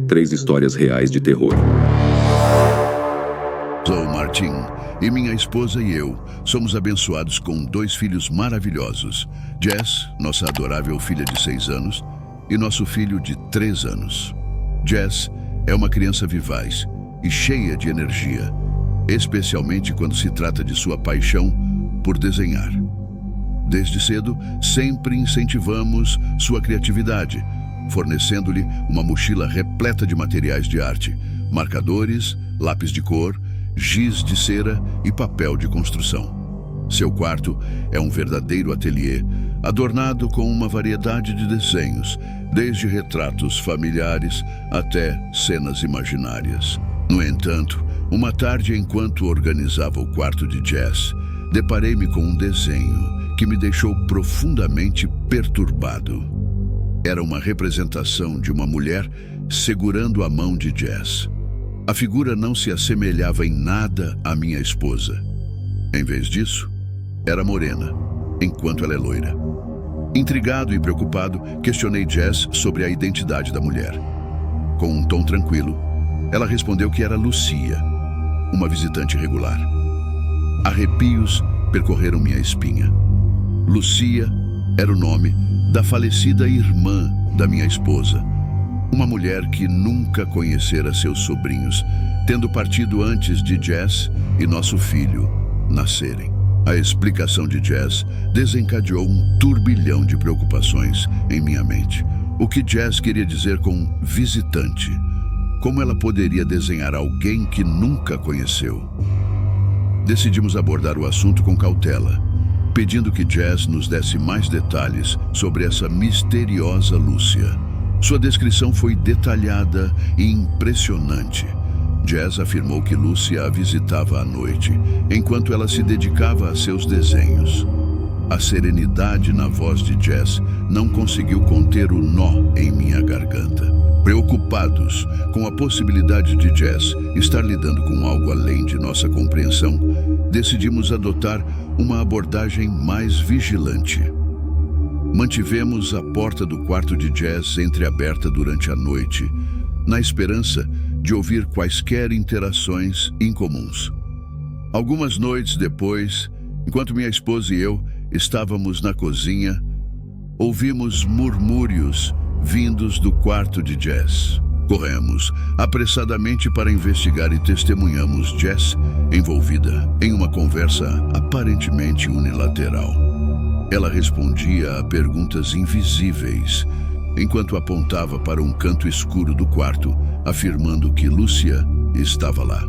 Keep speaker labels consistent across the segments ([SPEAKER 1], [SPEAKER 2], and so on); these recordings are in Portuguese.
[SPEAKER 1] 3 histórias reais de terror.
[SPEAKER 2] Sou Martin, e minha esposa e eu somos abençoados com 2 filhos maravilhosos. Jess, nossa adorável filha de 6 anos, e nosso filho de 3 anos. Jess é uma criança vivaz e cheia de energia, especialmente quando se trata de sua paixão por desenhar. Desde cedo, sempre incentivamos sua criatividade, fornecendo-lhe uma mochila repleta de materiais de arte, marcadores, lápis de cor, giz de cera e papel de construção. Seu quarto é um verdadeiro ateliê, adornado com uma variedade de desenhos, desde retratos familiares até cenas imaginárias. No entanto, uma tarde, enquanto organizava o quarto de Jess, deparei-me com um desenho que me deixou profundamente perturbado. Era uma representação de uma mulher segurando a mão de Jess. A figura não se assemelhava em nada à minha esposa. Em vez disso, era morena, enquanto ela é loira. Intrigado e preocupado, questionei Jess sobre a identidade da mulher. Com um tom tranquilo, ela respondeu que era Lucia, uma visitante regular. Arrepios percorreram minha espinha. Lucia era o nome da falecida irmã da minha esposa, uma mulher que nunca conhecera seus sobrinhos, tendo partido antes de Jess e nosso filho nascerem. A explicação de Jess desencadeou um turbilhão de preocupações em minha mente. O que Jess queria dizer com visitante? Como ela poderia desenhar alguém que nunca conheceu? Decidimos abordar o assunto com cautela, pedindo que Jess nos desse mais detalhes sobre essa misteriosa Lúcia. Sua descrição foi detalhada e impressionante. Jess afirmou que Lúcia a visitava à noite, enquanto ela se dedicava a seus desenhos. A serenidade na voz de Jess não conseguiu conter o nó em minha garganta. Preocupados com a possibilidade de Jess estar lidando com algo além de nossa compreensão, decidimos adotar uma abordagem mais vigilante. Mantivemos a porta do quarto de Jess entreaberta durante a noite, na esperança de ouvir quaisquer interações incomuns. Algumas noites depois, enquanto minha esposa e eu estávamos na cozinha, ouvimos murmúrios vindos do quarto de Jess. Corremos apressadamente para investigar e testemunhamos Jess envolvida em uma conversa aparentemente unilateral. Ela respondia a perguntas invisíveis, enquanto apontava para um canto escuro do quarto, afirmando que Lúcia estava lá.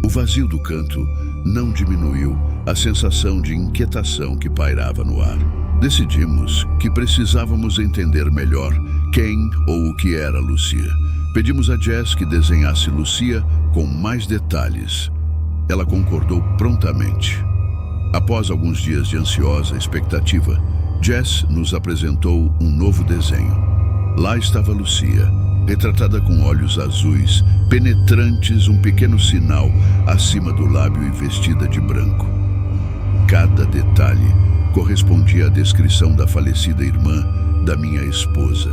[SPEAKER 2] O vazio do canto não diminuiu a sensação de inquietação que pairava no ar. Decidimos que precisávamos entender melhor quem ou o que era Lúcia. Pedimos a Jess que desenhasse Lúcia com mais detalhes. Ela concordou prontamente. Após alguns dias de ansiosa expectativa, Jess nos apresentou um novo desenho. Lá estava Lúcia, retratada com olhos azuis, penetrantes, um pequeno sinal acima do lábio e vestida de branco. Cada detalhe correspondia à descrição da falecida irmã da minha esposa.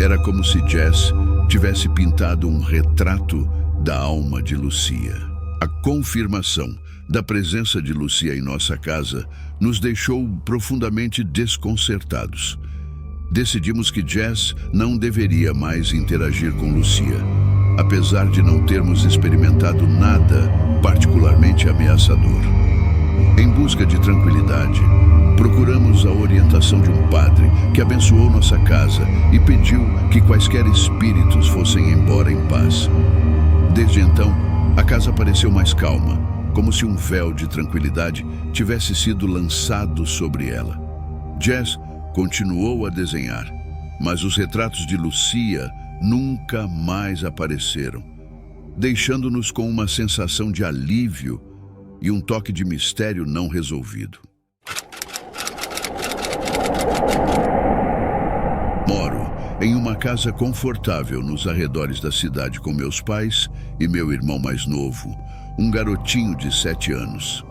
[SPEAKER 2] Era como se Jess tivesse pintado um retrato da alma de Lúcia. A confirmação da presença de Lúcia em nossa casa nos deixou profundamente desconcertados. Decidimos que Jess não deveria mais interagir com Lúcia, apesar de não termos experimentado nada particularmente ameaçador. Em busca de tranquilidade, procuramos a orientação de um padre que abençoou nossa casa e pediu que quaisquer espíritos fossem embora em paz. Desde então, a casa pareceu mais calma, como se um véu de tranquilidade tivesse sido lançado sobre ela. Jess continuou a desenhar, mas os retratos de Lúcia nunca mais apareceram, deixando-nos com uma sensação de alívio e um toque de mistério não resolvido. Moro em uma casa confortável nos arredores da cidade com meus pais e meu irmão mais novo, um garotinho de 7 anos.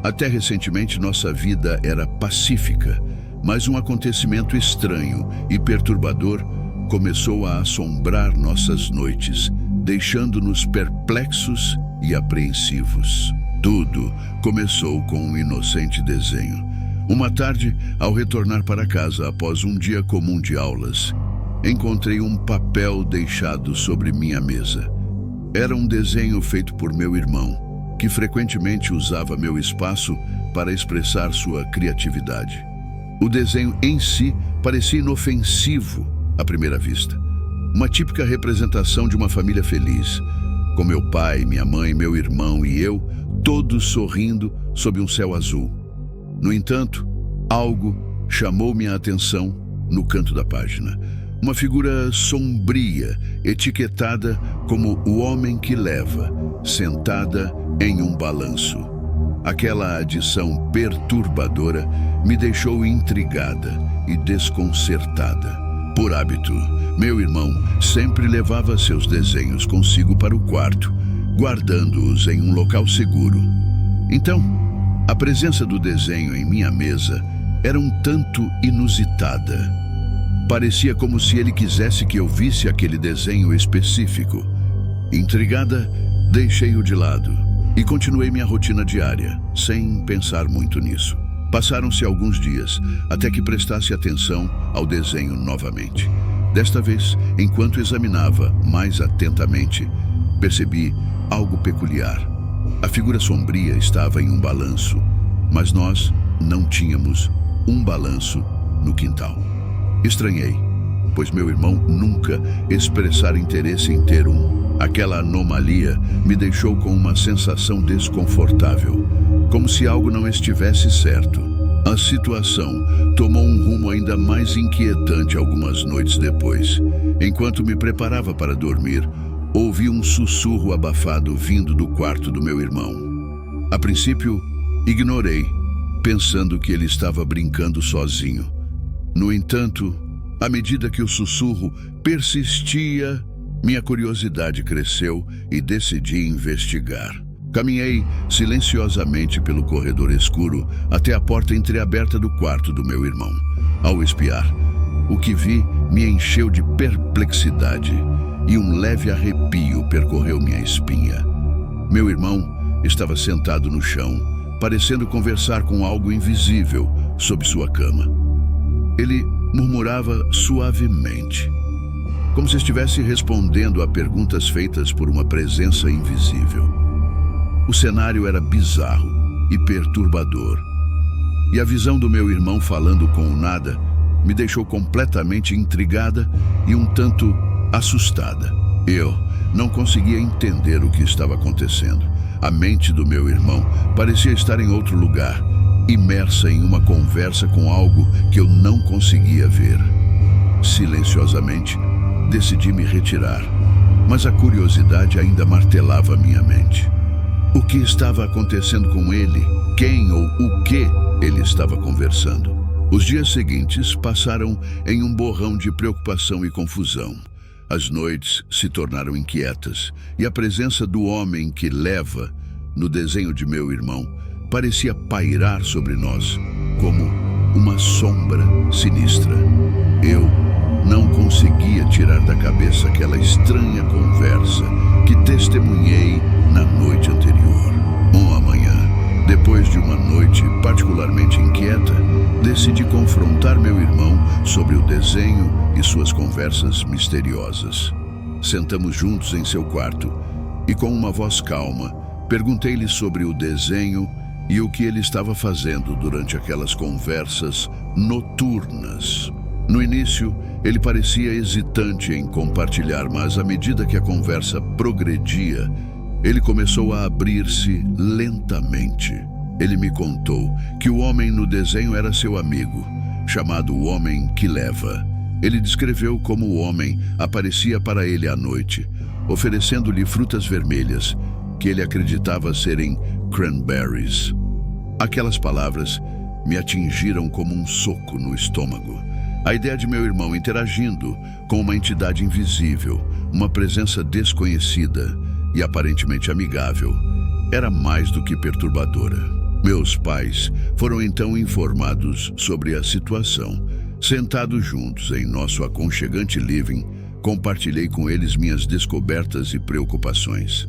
[SPEAKER 2] Até recentemente nossa vida era pacífica, mas um acontecimento estranho e perturbador começou a assombrar nossas noites, deixando-nos perplexos e apreensivos. Tudo começou com um inocente desenho. Uma tarde, ao retornar para casa após um dia comum de aulas, encontrei um papel deixado sobre minha mesa. Era um desenho feito por meu irmão, que frequentemente usava meu espaço para expressar sua criatividade. O desenho em si parecia inofensivo à primeira vista. Uma típica representação de uma família feliz, com meu pai, minha mãe, meu irmão e eu, todos sorrindo sob um céu azul. No entanto, algo chamou minha atenção no canto da página. Uma figura sombria, etiquetada como o homem que leva, sentada em um balanço. Aquela adição perturbadora me deixou intrigada e desconcertada. Por hábito, meu irmão sempre levava seus desenhos consigo para o quarto, guardando-os em um local seguro. Então, a presença do desenho em minha mesa era um tanto inusitada. Parecia como se ele quisesse que eu visse aquele desenho específico. Intrigada, deixei-o de lado e continuei minha rotina diária, sem pensar muito nisso. Passaram-se alguns dias, até que prestasse atenção ao desenho novamente. Desta vez, enquanto examinava mais atentamente, percebi algo peculiar. A figura sombria estava em um balanço, mas nós não tínhamos um balanço no quintal. Estranhei, pois meu irmão nunca expressara interesse em ter um. Aquela anomalia me deixou com uma sensação desconfortável, como se algo não estivesse certo. A situação tomou um rumo ainda mais inquietante algumas noites depois. Enquanto me preparava para dormir, ouvi um sussurro abafado vindo do quarto do meu irmão. A princípio, ignorei, pensando que ele estava brincando sozinho. No entanto, à medida que o sussurro persistia, minha curiosidade cresceu e decidi investigar. Caminhei silenciosamente pelo corredor escuro até a porta entreaberta do quarto do meu irmão. Ao espiar, o que vi me encheu de perplexidade e um leve arrepio percorreu minha espinha. Meu irmão estava sentado no chão, parecendo conversar com algo invisível sob sua cama. Ele murmurava suavemente, como se estivesse respondendo a perguntas feitas por uma presença invisível. O cenário era bizarro e perturbador, e a visão do meu irmão falando com o nada me deixou completamente intrigada e um tanto assustada. Eu não conseguia entender o que estava acontecendo. A mente do meu irmão parecia estar em outro lugar, imersa em uma conversa com algo que eu não conseguia ver. Silenciosamente, decidi me retirar, mas a curiosidade ainda martelava minha mente. O que estava acontecendo com ele? Quem ou o que ele estava conversando? Os dias seguintes passaram em um borrão de preocupação e confusão. As noites se tornaram inquietas e a presença do homem que leva, no desenho de meu irmão, parecia pairar sobre nós como uma sombra sinistra. Eu não conseguia tirar da cabeça aquela estranha conversa que testemunhei na noite anterior. Uma manhã, depois de uma noite particularmente inquieta, decidi confrontar meu irmão sobre o desenho e suas conversas misteriosas. Sentamos juntos em seu quarto e, com uma voz calma, perguntei-lhe sobre o desenho e o que ele estava fazendo durante aquelas conversas noturnas. No início, ele parecia hesitante em compartilhar, mas à medida que a conversa progredia, ele começou a abrir-se lentamente. Ele me contou que o homem no desenho era seu amigo, chamado o Homem que Leva. Ele descreveu como o homem aparecia para ele à noite, oferecendo-lhe frutas vermelhas, que ele acreditava serem cranberries. Aquelas palavras me atingiram como um soco no estômago. A ideia de meu irmão interagindo com uma entidade invisível, uma presença desconhecida e aparentemente amigável, era mais do que perturbadora. Meus pais foram então informados sobre a situação, Sentados juntos em nosso aconchegante living, compartilhei com eles minhas descobertas e preocupações.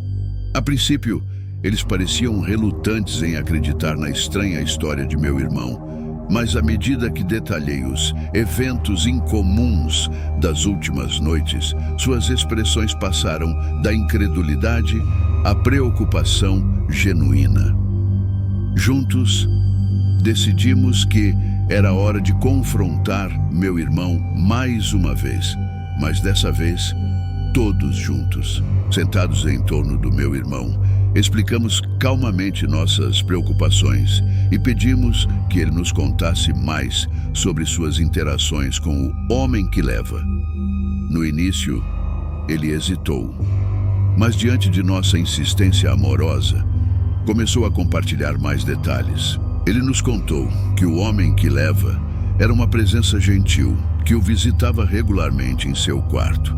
[SPEAKER 2] A princípio, eles pareciam relutantes em acreditar na estranha história de meu irmão, mas à medida que detalhei os eventos incomuns das últimas noites, suas expressões passaram da incredulidade à preocupação genuína. Juntos, decidimos que era hora de confrontar meu irmão mais uma vez, mas dessa vez, todos juntos, sentados em torno do meu irmão, explicamos calmamente nossas preocupações e pedimos que ele nos contasse mais sobre suas interações com o homem que leva. No início, ele hesitou, mas diante de nossa insistência amorosa, começou a compartilhar mais detalhes. Ele nos contou que o homem que leva era uma presença gentil que o visitava regularmente em seu quarto.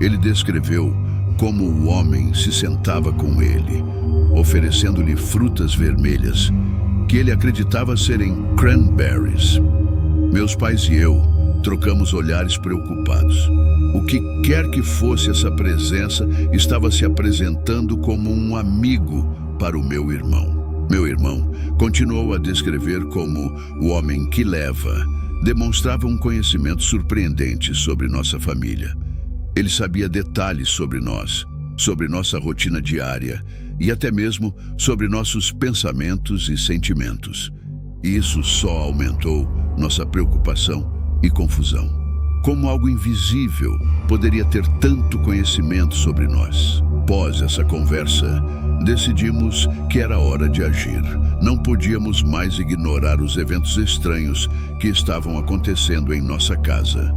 [SPEAKER 2] Ele descreveu como o homem se sentava com ele, oferecendo-lhe frutas vermelhas, que ele acreditava serem cranberries. Meus pais e eu trocamos olhares preocupados. O que quer que fosse essa presença estava se apresentando como um amigo para o meu irmão. Meu irmão continuou a descrever como o homem que leva demonstrava um conhecimento surpreendente sobre nossa família. Ele sabia detalhes sobre nós, sobre nossa rotina diária e até mesmo sobre nossos pensamentos e sentimentos. E isso só aumentou nossa preocupação e confusão. Como algo invisível poderia ter tanto conhecimento sobre nós? Após essa conversa, decidimos que era hora de agir. Não podíamos mais ignorar os eventos estranhos que estavam acontecendo em nossa casa.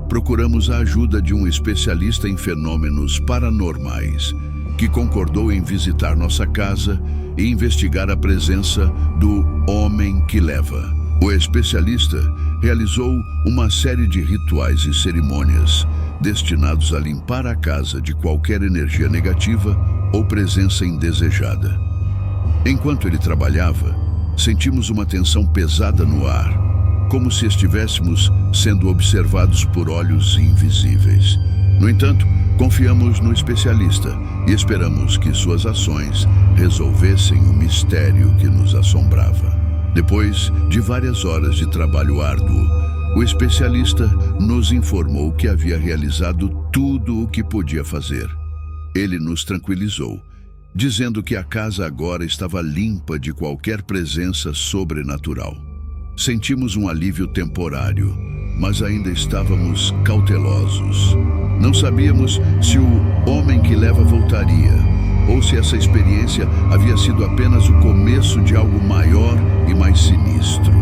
[SPEAKER 2] Procuramos a ajuda de um especialista em fenômenos paranormais, que concordou em visitar nossa casa e investigar a presença do homem que leva. O especialista realizou uma série de rituais e cerimônias destinados a limpar a casa de qualquer energia negativa ou presença indesejada. Enquanto ele trabalhava, sentimos uma tensão pesada no ar, como se estivéssemos sendo observados por olhos invisíveis. No entanto, confiamos no especialista e esperamos que suas ações resolvessem o mistério que nos assombrava. Depois de várias horas de trabalho árduo, o especialista nos informou que havia realizado tudo o que podia fazer. Ele nos tranquilizou, dizendo que a casa agora estava limpa de qualquer presença sobrenatural. Sentimos um alívio temporário, mas ainda estávamos cautelosos. Não sabíamos se o homem que leva voltaria, ou se essa experiência havia sido apenas o começo de algo maior e mais sinistro.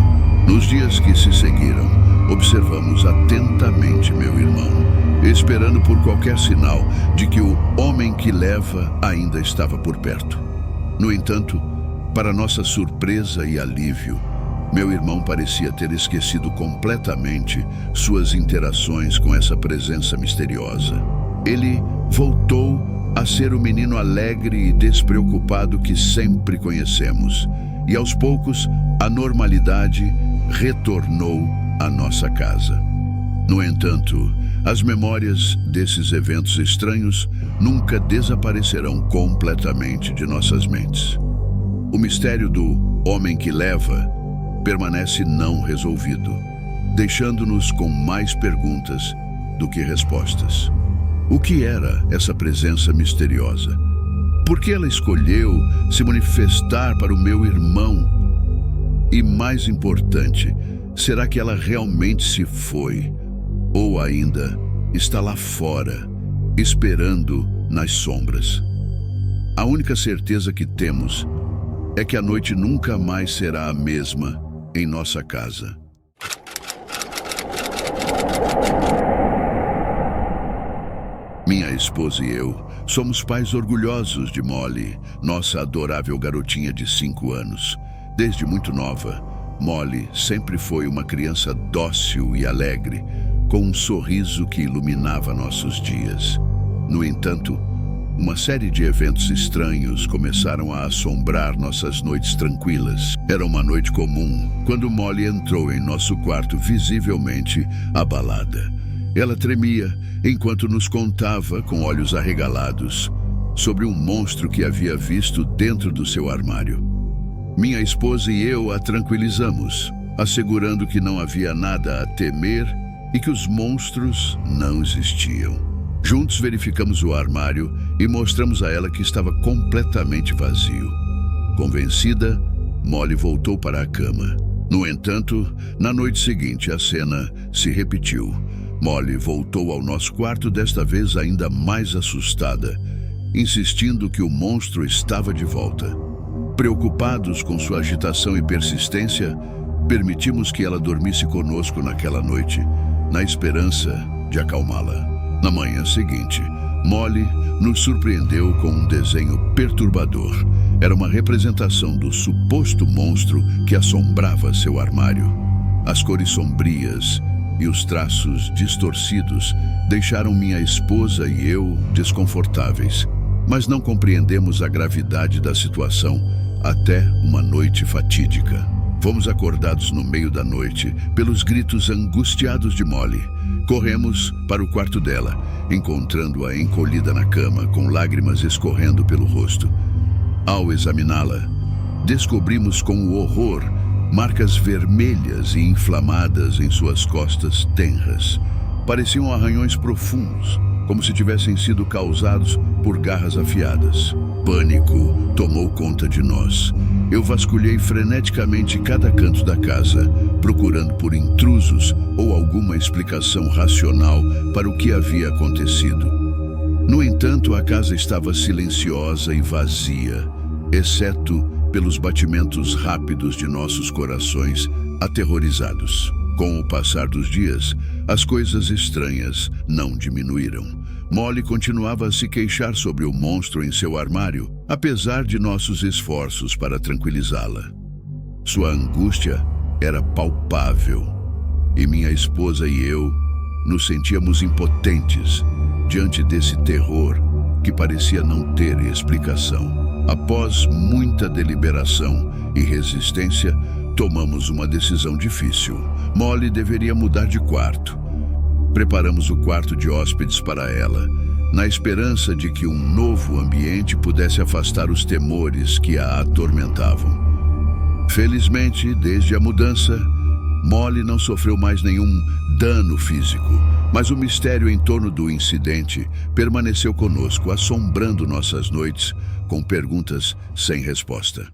[SPEAKER 2] Nos dias que se seguiram, observamos atentamente meu irmão, esperando por qualquer sinal de que o homem que leva ainda estava por perto. No entanto, para nossa surpresa e alívio, meu irmão parecia ter esquecido completamente suas interações com essa presença misteriosa. Ele voltou a ser o menino alegre e despreocupado que sempre conhecemos, e aos poucos a normalidade retornou à nossa casa. No entanto, as memórias desses eventos estranhos nunca desaparecerão completamente de nossas mentes. O mistério do homem que leva permanece não resolvido, deixando-nos com mais perguntas do que respostas. O que era essa presença misteriosa? Por que ela escolheu se manifestar para o meu irmão? E mais importante, será que ela realmente se foi? Ou ainda está lá fora, esperando nas sombras? A única certeza que temos é que a noite nunca mais será a mesma em nossa casa. Minha esposa e eu somos pais orgulhosos de Molly, nossa adorável garotinha de 5 anos. Desde muito nova, Molly sempre foi uma criança dócil e alegre, com um sorriso que iluminava nossos dias. No entanto, Uma série de eventos estranhos começaram a assombrar nossas noites tranquilas. Era uma noite comum, quando Molly entrou em nosso quarto visivelmente abalada. Ela tremia enquanto nos contava, com olhos arregalados, sobre um monstro que havia visto dentro do seu armário. Minha esposa e eu a tranquilizamos, assegurando que não havia nada a temer e que os monstros não existiam. Juntos verificamos o armário e mostramos a ela que estava completamente vazio. Convencida, Molly voltou para a cama. No entanto, na noite seguinte, a cena se repetiu. Molly voltou ao nosso quarto, desta vez ainda mais assustada, insistindo que o monstro estava de volta. Preocupados com sua agitação e persistência, permitimos que ela dormisse conosco naquela noite, na esperança de acalmá-la. Na manhã seguinte, Molly nos surpreendeu com um desenho perturbador. Era uma representação do suposto monstro que assombrava seu armário. As cores sombrias e os traços distorcidos deixaram minha esposa e eu desconfortáveis, mas não compreendemos a gravidade da situação até uma noite fatídica. Fomos acordados no meio da noite pelos gritos angustiados de Molly. Corremos para o quarto dela, encontrando-a encolhida na cama, com lágrimas escorrendo pelo rosto. Ao examiná-la, descobrimos com horror marcas vermelhas e inflamadas em suas costas tenras. Pareciam arranhões profundos, como se tivessem sido causados por garras afiadas. Pânico tomou conta de nós. Eu vasculhei freneticamente cada canto da casa, procurando por intrusos ou alguma explicação racional para o que havia acontecido. No entanto, a casa estava silenciosa e vazia, exceto pelos batimentos rápidos de nossos corações aterrorizados. Com o passar dos dias, as coisas estranhas não diminuíram. Molly continuava a se queixar sobre o monstro em seu armário, apesar de nossos esforços para tranquilizá-la. Sua angústia era palpável, e minha esposa e eu nos sentíamos impotentes diante desse terror que parecia não ter explicação. Após muita deliberação e resistência, tomamos uma decisão difícil. Molly deveria mudar de quarto. Preparamos o quarto de hóspedes para ela, na esperança de que um novo ambiente pudesse afastar os temores que a atormentavam. Felizmente, desde a mudança, Molly não sofreu mais nenhum dano físico, mas o mistério em torno do incidente permaneceu conosco, assombrando nossas noites com perguntas sem resposta.